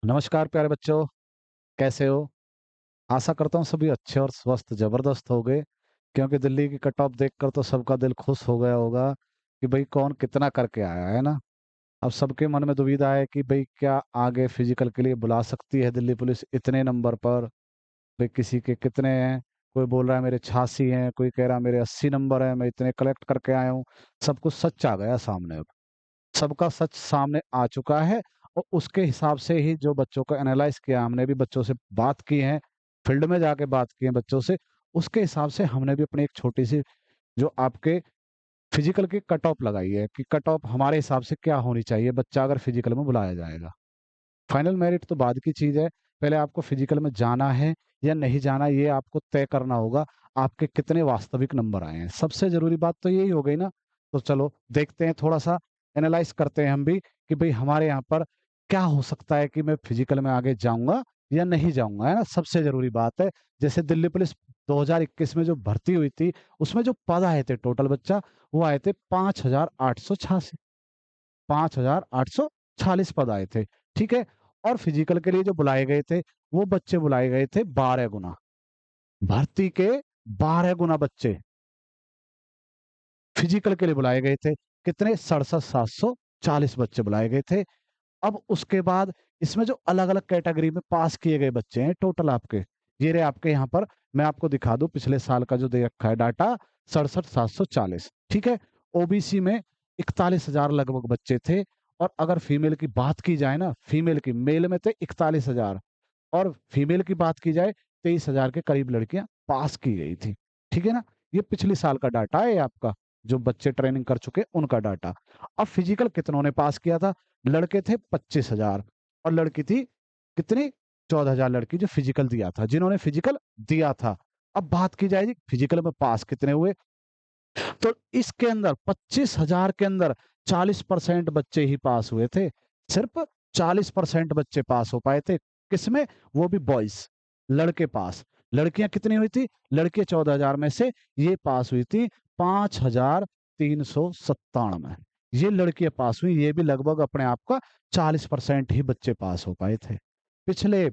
नमस्कार प्यारे बच्चों, कैसे हो? आशा करता हूँ सभी अच्छे और स्वस्थ ज़बरदस्त होंगे, क्योंकि दिल्ली की कट ऑफ देखकर तो सबका दिल खुश हो गया होगा कि भई कौन कितना करके आया, है ना? अब सबके मन में दुविधा है कि भई क्या आगे फिज़िकल के लिए बुला सकती है दिल्ली पुलिस इतने नंबर पर? भई किसी के कितने हैं? कोई बोल रहा है मेरे 86 हैं, कोई कह रहा है मेरे 80 नंबर हैं, मैं इतने कलेक्ट करके आया हूँ। सब कुछ सच आ गया सामने अब। सबका सच सामने आ चुका है और उसके हिसाब से ही जो बच्चों को एनालाइज़ किया, हमने भी बच्चों से बात की है, फील्ड में जाके बात की है बच्चों से, उसके हिसाब से हमने भी अपनी एक छोटी-सी जो आपके फिज़िकल की कट ऑफ लगाई है कि कट ऑफ हमारे हिसाब से क्या होनी चाहिए, बच्चा अगर फिज़िकल में बुलाया जाएगा। फाइनल मेरिट तो बाद की चीज़ है, पहले आपको फिज़िकल में जाना है या नहीं जाना ये आपको तय करना होगा, आपके कितने वास्तविक नंबर आए हैं। सबसे ज़रूरी बात तो यही हो गई ना, तो चलो देखते हैं थोड़ा-सा एनालाइज़ करते हैं हम भी कि भई हमारे यहाँ पर क्या हो सकता है कि मैं फिज़िकल में आगे जाऊँगा या नहीं जाऊँगा, है ना? सबसे ज़रूरी बात है, जैसे दिल्ली पुलिस 2021 में जो भर्ती हुई थी, उसमें जो पद आए थे टोटल बच्चा, वो आए थे 5,886 5,846 पद आए थे, ठीक है? और फिजिकल के लिए जो बुलाए गए थे, वो बच्चे बुलाए गए थे 12 गुना। भर्ती के 12 गुना बच्चे फिजिकल के लिए बुलाए गए थे। कितने? 67,740 बच्चे बुलाए गए थे। अब उसके बाद इसमें जो अलग-अलग कैटेगरी में पास किए गए बच्चे हैं टोटल आपके, ये रहे आपके यहाँ पर मैं आपको दिखा दूँ पिछले साल का जो दे रखा है डाटा 67,740 ठीक है? ओबीसी में 41,000 लगभग बच्चे थे और अगर फीमेल की बात की जाए ना, फीमेल की मेल में थे 41,000 और फीमेल की बात की जाए 23,000 के करीब लड़कियाँ पास की गई थी। ठीक है ना? ये पिछले साल का डाटा है ये आपका, जो बच्चे ट्रेनिंग कर चुके उनका डाटा। अब फिजिकल कितनों ने पास किया था? लड़के थे 25,000 और लड़की थी कितनी? 14,000 लड़की जो फिजिकल दिया था, जिन्होंने फिजिकल दिया था। अब बात की जाएगी फिजिकल में पास कितने हुए? तो इसके अंदर 25,000 के अंदर 40% बच्चे ही पास हुए थे। सिर्फ़ 40% बच्चे पास हो पाए थे। किसमें? वो भी बॉयज़, लड़के पास। लड़कियाँ कितनी हुई थी? लड़कियाँ 14,000 में से ये पास हुई थी 5,397 ये लड़कियाँ पास हुई, ये भी लगभग अपने आप का 40% ही बच्चे पास हो पाए थे। पिछले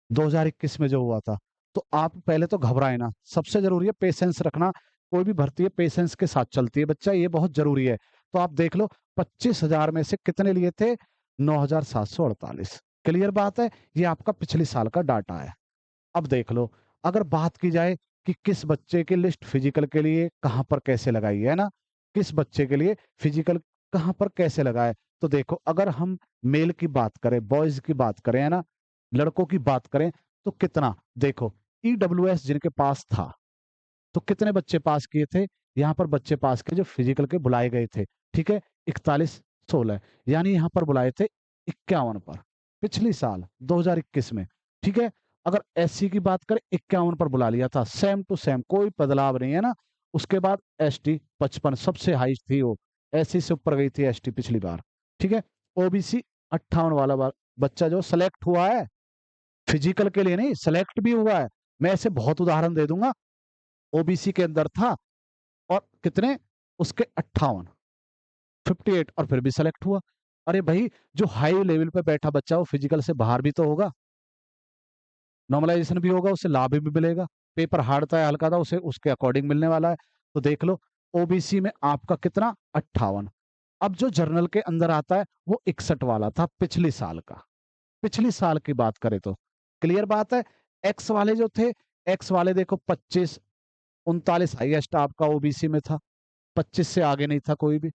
2021 में जो हुआ था। तो आप पहले तो घबराएँ ना, सबसे ज़रूरी है पेशेंस रखना, कोई भी भर्ती है पेशेंस के साथ चलती है बच्चा ये बहुत ज़रूरी है। तो आप देख लो 25,000 में से कितने लिए थे? 9,748 क्लियर बात है? ये आपका पिछले साल का डाटा है। अब देख लो, अगर बात की जाए कि किस बच्चे की लिस्ट फिजिकल के लिए कहाँ पर कैसे लगाई है ना? किस बच्चे के लिए फिजिकल कहाँ पर कैसे लगाए? तो देखो अगर हम मेल की बात करें, बॉयज़ की बात करें, है ना? लड़कों की बात करें तो कितना? देखो ईडब्ल्यूएस जिनके पास था, तो कितने बच्चे पास किए थे? यहाँ पर बच्चे पास किए जो फिजिकल के बुलाए गए थे, ठीक है? 41-16 यानी यहाँ पर बुलाए थे 51 पर, पिछली साल 2021 में, ठीक है? अगर एससी की बात करें 51 पर बुला लिया था, सेम टू सेम कोई बदलाव नहीं है ना? उसके बाद एसटी 55 सबसे हाई थी वो, एससी से ऊपर गई थी एसटी पिछली बार, ठीक है? ओबीसी 58 वाला बच्चा जो सेलेक्ट हुआ है, फिजिकल के लिए नहीं सेलेक्ट भी हुआ है। मैं ऐसे बहुत उदाहरण दे दूँगा, ओबीसी के अंदर था और कितने उसके 58 58 और फिर भी सेलेक्ट हुआ। अरे भाई जो हाई लेवल पे बैठा बच्चा वो फिजिकल से बाहर भी तो होगा, नॉर्मलाइज़ेशन भी होगा, उसे लाभ भी मिलेगा। पेपर हार्ड था या हल्का था उसे उसके अकॉर्डिंग मिलने वाला है। तो देख लो ओबीसी में आपका कितना 58 अब जो जर्नल के अंदर आता है वो 61 वाला था पिछले साल का। पिछली साल की बात करें तो। क्लियर बात है? एक्स वाले जो थे, एक्स वाले देखो 25 39 हाईएस्ट आपका ओबीसी में था। 25 से आगे नहीं था कोई भी।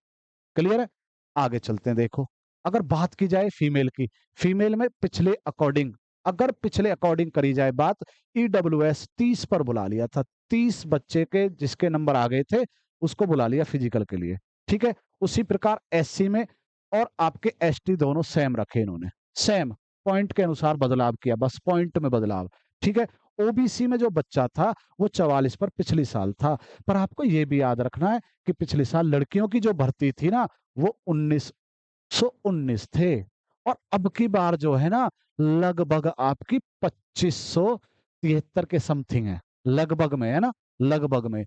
क्लियर है? आगे चलते हैं देखो। अगर बात की जाए फीमेल की, फीमेल में पिछले अकॉर्डिंग अगर पिछले अकॉर्डिंग करी जाए बात ईडब्ल्यूएस 30 पर बुला लिया था। 30 बच्चे के जिसके नंबर आ गए थे, उसको बुला लिया फिजिकल के लिए। ठीक है? उसी प्रकार एससी में और आपके एसटी दोनों सेम रखे इन्होंने। सेम पॉइंट के अनुसार बदलाव किया, बस पॉइंट में बदलाव। ठीक है? ओबीसी में जो बच्चा था, वो 44 पर पिछले साल था। पर आपको ये भी याद रखना है कि पिछले साल लड़कियों की जो भर्ती थी ना, वो 1919 थे और अब की बार जो है ना लगभग आपकी 2573 के समथिंग है। लगभग में है ना, लगभग में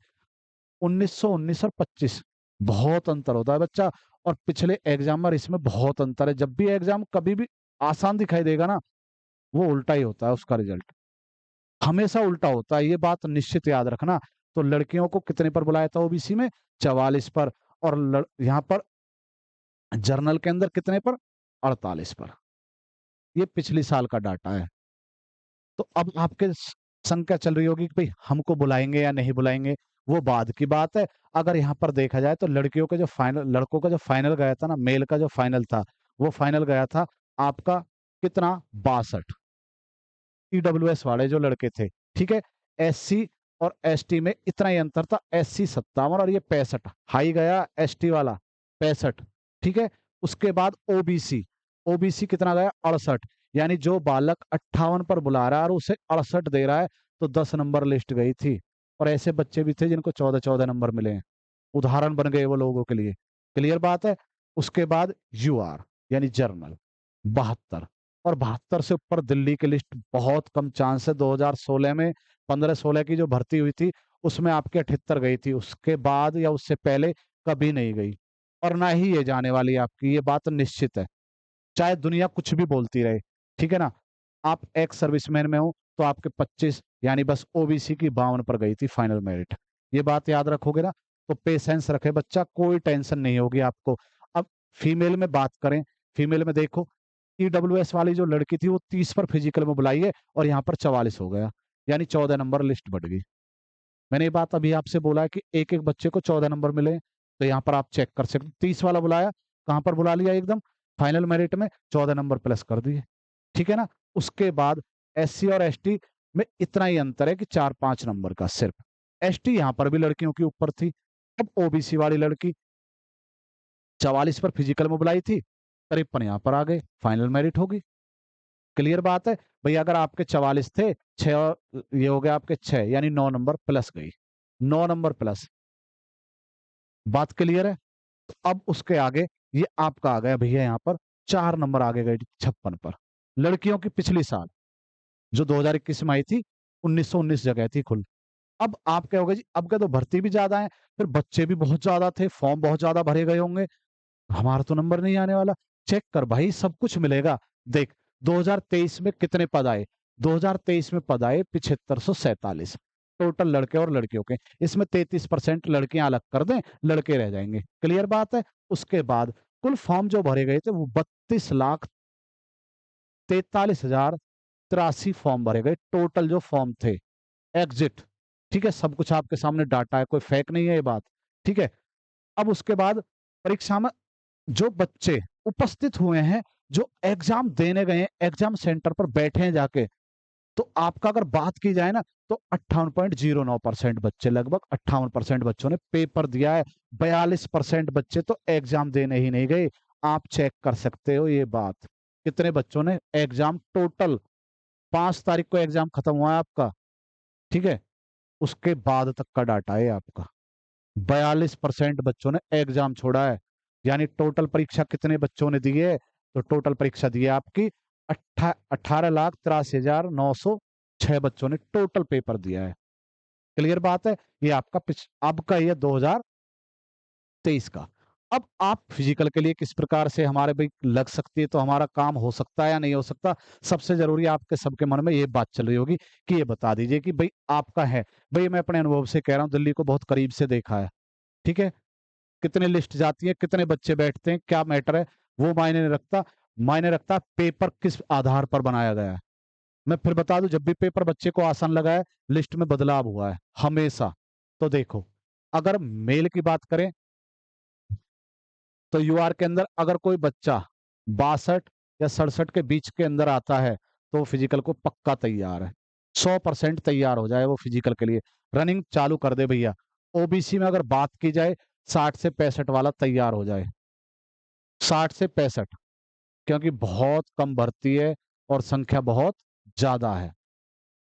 1919 और 25 बहुत अंतर होता है बच्चा और पिछले एग्जाम और इसमें बहुत अंतर है। जब भी एग्जाम कभी भी आसान दिखाई देगा ना, वो उल्टा ही होता है उसका रिजल्ट, हमेशा उल्टा होता है, ये बात निश्चित याद रखना। तो लड़कियों को कितने पर बुलाया था ओबीसी में? 44 पर। और यहाँ पर जर्नल के अंदर कितने पर? 48 पर। ये पिछली साल का डाटा है। तो अब आपके शंका चल रही होगी कि भाई हमको बुलाएंगे या नहीं बुलाएंगे, वो बाद की बात है। अगर यहाँ पर देखा जाए तो लड़कियों के जो फाइनल, लड़कों का जो फाइनल गया था ना, मेल का जो फाइनल था, वो फाइनल गया था आपका कितना? 62। ईडब्ल्यूएस वाले जो लड़के थे, ठीक है। एससी और एसटी में इतना ही अंतर था, एससी 57 और ये 65, हाई गया एसटी वाला 65, ठीक है। उसके बाद ओबीसी, ओबीसी कितना गया? 68। यानी जो बालक 58 पर बुला रहा है और उसे 68 दे रहा है, तो 10 नंबर लिस्ट गई थी। और ऐसे बच्चे भी थे जिनको 14-14 नंबर मिले हैं, उदाहरण बन गए वो लोगों के लिए। क्लियर बात है। उसके बाद यूआर यानी जर्नल 72, और 72 से ऊपर दिल्ली की लिस्ट बहुत कम चांस है। 2016 में 15-16 की जो भर्ती हुई थी उसमें आपके 78 गई थी, उसके बाद या उससे पहले कभी नहीं गई, और ना ही ये जाने वाली है आपकी, ये बात निश्चित है, चाहे दुनिया कुछ भी बोलती रहे, ठीक है ना। आप एक्स सर्विसमैन में हो तो आपके 25, यानी बस ओबीसी की 52 पर गई थी फाइनल मेरिट। ये बात याद रखोगे ना, तो पेशेंस रखे बच्चा, कोई टेंशन नहीं होगी आपको। अब फीमेल में बात करें, फीमेल में देखो, ईडब्ल्यूएस वाली जो लड़की थी वो 30 पर फिजिकल में बुलाई है और यहाँ पर 44 हो गया, यानी 14 नंबर लिस्ट बढ़ गई। मैंने ये बात अभी आपसे बोला है कि एक एक बच्चे को 14 नंबर मिले, तो यहाँ पर आप चेक कर सकते हो। 30 वाला बुलाया, कहाँ पर बुला लिया? एकदम फाइनल मेरिट में 14 नंबर प्लस कर दिए, ठीक है ना। उसके बाद एससी और एसटी में इतना ही अंतर है कि 4-5 नंबर का सिर्फ। एसटी यहाँ पर भी लड़कियों के ऊपर थी। अब ओबीसी वाली लड़की 44 पर फिजिकल में बुलाई थी, 53 यहाँ पर आ गए, फाइनल मेरिट होगी। क्लियर बात है भैया। अगर आपके 44 थे, 6 और ये हो गया आपके 6, यानी 9 नंबर प्लस गई, 9 नंबर प्लस। बात क्लियर है। तो अब उसके आगे ये आपका आ गया भैया, यहाँ पर 4 नंबर आगे गई 56 पर। लड़कियों की पिछली साल जो 2021 में आई थी, 1919 जगह थी कुल। अब आप क्या होगा जी, अब क्या, तो भर्ती भी ज्यादा है, फिर बच्चे भी बहुत ज्यादा थे, फॉर्म बहुत ज्यादा भरे गए होंगे, हमारा तो नंबर नहीं आने वाला। चेक कर भाई, सब कुछ मिलेगा। देख 2023 में कितने पद आए? 2023 में पद आए 7547 टोटल, लड़के और लड़कियों के। इसमें 33% लड़कियां अलग कर दें, लड़के रह जाएंगे। क्लियर बात है। उसके बाद कुल फॉर्म जो भरे गए थे वो 32,43,083 फॉर्म भरे गए, टोटल जो फॉर्म थे। एग्जिट, ठीक है, सब कुछ आपके सामने डाटा है, कोई फेक नहीं है ये बात, ठीक है। अब उसके बाद परीक्षा में जो बच्चे उपस्थित हुए हैं, जो एग्जाम देने गए हैं, एग्जाम सेंटर पर बैठे हैं जाके, तो आपका अगर बात की जाए ना, तो 58.09% बच्चे, लगभग 58% बच्चों ने पेपर दिया है। 42% बच्चे तो एग्जाम देने ही नहीं गए। आप चेक कर सकते हो ये बात, कितने बच्चों ने एग्जाम, टोटल 5 तारीख को एग्जाम खत्म हुआ है आपका, ठीक है, उसके बाद तक का डाटा है आपका। 42% बच्चों ने एग्जाम छोड़ा है। यानी टोटल परीक्षा कितने बच्चों ने दी है? तो टोटल परीक्षा दी है आपकी 18,83,906 बच्चों ने टोटल पेपर दिया है। क्लियर बात है। ये आपका अब का ये 2023 का। अब आप फिजिकल के लिए किस प्रकार से हमारे भाई लग सकती है, तो हमारा काम हो सकता है या नहीं हो सकता, सबसे जरूरी आपके सबके मन में ये बात चल रही होगी कि ये बता दीजिए कि भाई आपका है। भाई मैं अपने अनुभव से कह रहा हूँ, दिल्ली को बहुत करीब से देखा है, ठीक है। कितने लिस्ट जाती है, कितने बच्चे बैठते हैं, क्या मैटर है, वो मायने नहीं रखता। मायने रखता है पेपर किस आधार पर बनाया गया है। मैं फिर बता दूं, जब भी पेपर बच्चे को आसान लगा है, लिस्ट में बदलाव हुआ है हमेशा। तो देखो, अगर मेल की बात करें, तो यूआर के अंदर अगर कोई बच्चा 62 या 67 के बीच के अंदर आता है, तो वो फिजिकल को पक्का तैयार है, 100% तैयार हो जाए वो फिजिकल के लिए, रनिंग चालू कर दे भैया। ओबीसी में अगर बात की जाए, 60 से 65 वाला तैयार हो जाए, 60 से 65, क्योंकि बहुत कम भर्ती है और संख्या बहुत ज्यादा है।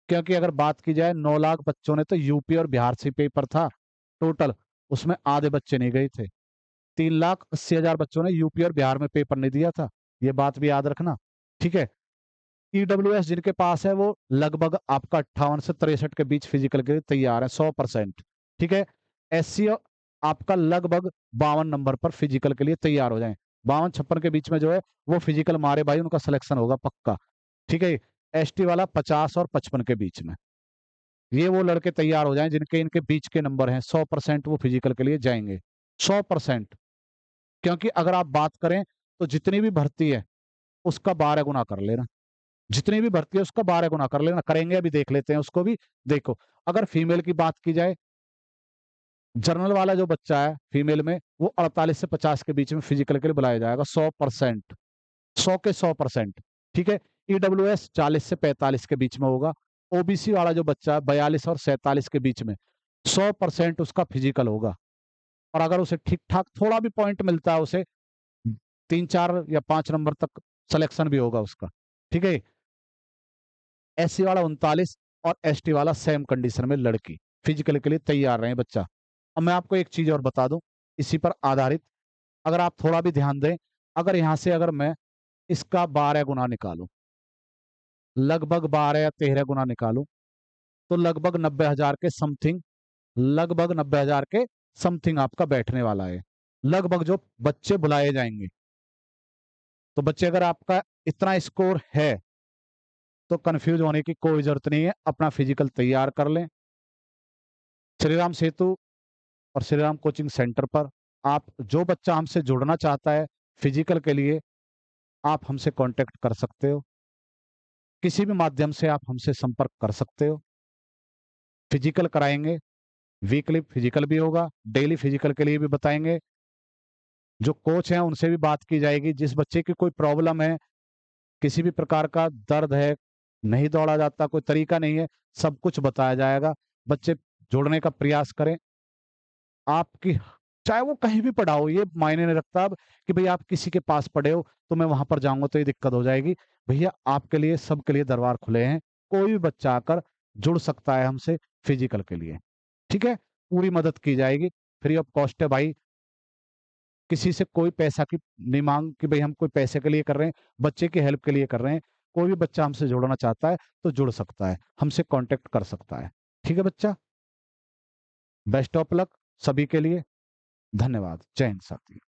क्योंकि अगर बात की जाए, 9 लाख बच्चों ने तो यूपी और बिहार से पेपर था टोटल, उसमें आधे बच्चे नहीं गए थे। 3,80,000 बच्चों ने यूपी और बिहार में पेपर नहीं दिया था, ये बात भी याद रखना, ठीक है। ईडब्ल्यूएस जिनके पास है, वो लगभग आपका 58 से 63 के बीच फिजिकल के लिए तैयार है, 100%, ठीक है। एससी आपका लगभग 52 नंबर पर फिजिकल के लिए तैयार हो जाए। 52-56 के बीच में जो है वो फिजिकल मारे भाई, उनका सिलेक्शन होगा पक्का। ठीक है, एसटी वाला 50 और 55 के बीच में, ये वो लड़के तैयार हो जाएं जिनके इनके बीच के नंबर हैं, 100% वो फिजिकल के लिए जाएंगे, 100%। क्योंकि अगर आप बात करें तो जितनी भी भर्ती है उसका 12 गुना कर लेना, जितनी भी भर्ती है उसका 12 गुना कर लेना, करेंगे अभी देख लेते हैं उसको भी। देखो, अगर फीमेल की बात की जाए, जनरल वाला जो बच्चा है फीमेल में, वो 48 से 50 के बीच में फिजिकल के लिए बुलाया जाएगा, 100%, 100 के 100%। ठीक है, ईडब्ल्यूएस 40 से 45 के बीच में होगा। ओबीसी वाला जो बच्चा है 42 और 47 के बीच में, 100% उसका फिजिकल होगा। और अगर उसे ठीक ठाक थोड़ा भी पॉइंट मिलता है, उसे 3, 4 या 5 नंबर तक सिलेक्शन भी होगा उसका। ठीक है, एससी वाला 39 और एसटी वाला सेम कंडीशन में लड़की, फिजिकल के लिए तैयार रहे बच्चा। अब मैं आपको एक चीज और बता दूं इसी पर आधारित, अगर आप थोड़ा भी ध्यान दें, अगर यहां से अगर मैं इसका 12 गुना निकालूं, लगभग 12 या 13 गुना निकालूं, तो लगभग 90,000 के समथिंग, लगभग 90,000 के समथिंग आपका बैठने वाला है, लगभग जो बच्चे बुलाए जाएंगे। तो बच्चे, अगर आपका इतना स्कोर है तो कंफ्यूज होने की कोई जरूरत नहीं है, अपना फिजिकल तैयार कर लें। श्रीराम सेतु और श्रीराम कोचिंग सेंटर पर आप, जो बच्चा हमसे जुड़ना चाहता है फिजिकल के लिए, आप हमसे कांटेक्ट कर सकते हो, किसी भी माध्यम से आप हमसे संपर्क कर सकते हो। फिजिकल कराएंगे, वीकली फिजिकल भी होगा, डेली फिजिकल के लिए भी बताएंगे। जो कोच हैं उनसे भी बात की जाएगी, जिस बच्चे की कोई प्रॉब्लम है, किसी भी प्रकार का दर्द है, नहीं दौड़ा जाता, कोई तरीका नहीं है, सब कुछ बताया जाएगा। बच्चे जोड़ने का प्रयास करें। आपकी, चाहे वो कहीं भी पढ़ा हो, ये मायने नहीं रखता अब कि भाई आप किसी के पास पढ़े हो तो मैं वहां पर जाऊंगा तो ये दिक्कत हो जाएगी। भैया आपके लिए, सबके लिए दरबार खुले हैं, कोई भी बच्चा आकर जुड़ सकता है हमसे फिजिकल के लिए। ठीक है, पूरी मदद की जाएगी, फ्री ऑफ कॉस्ट है भाई। किसी से कोई पैसा की नहीं मांग कि भाई हम कोई पैसे के लिए कर रहे हैं, बच्चे की हेल्प के लिए कर रहे हैं। कोई भी बच्चा हमसे जुड़ना चाहता है तो जुड़ सकता है, हमसे कांटेक्ट कर सकता है। ठीक है बच्चा, बेस्ट ऑफ लक सभी के लिए। धन्यवाद। जय हिंद साथी।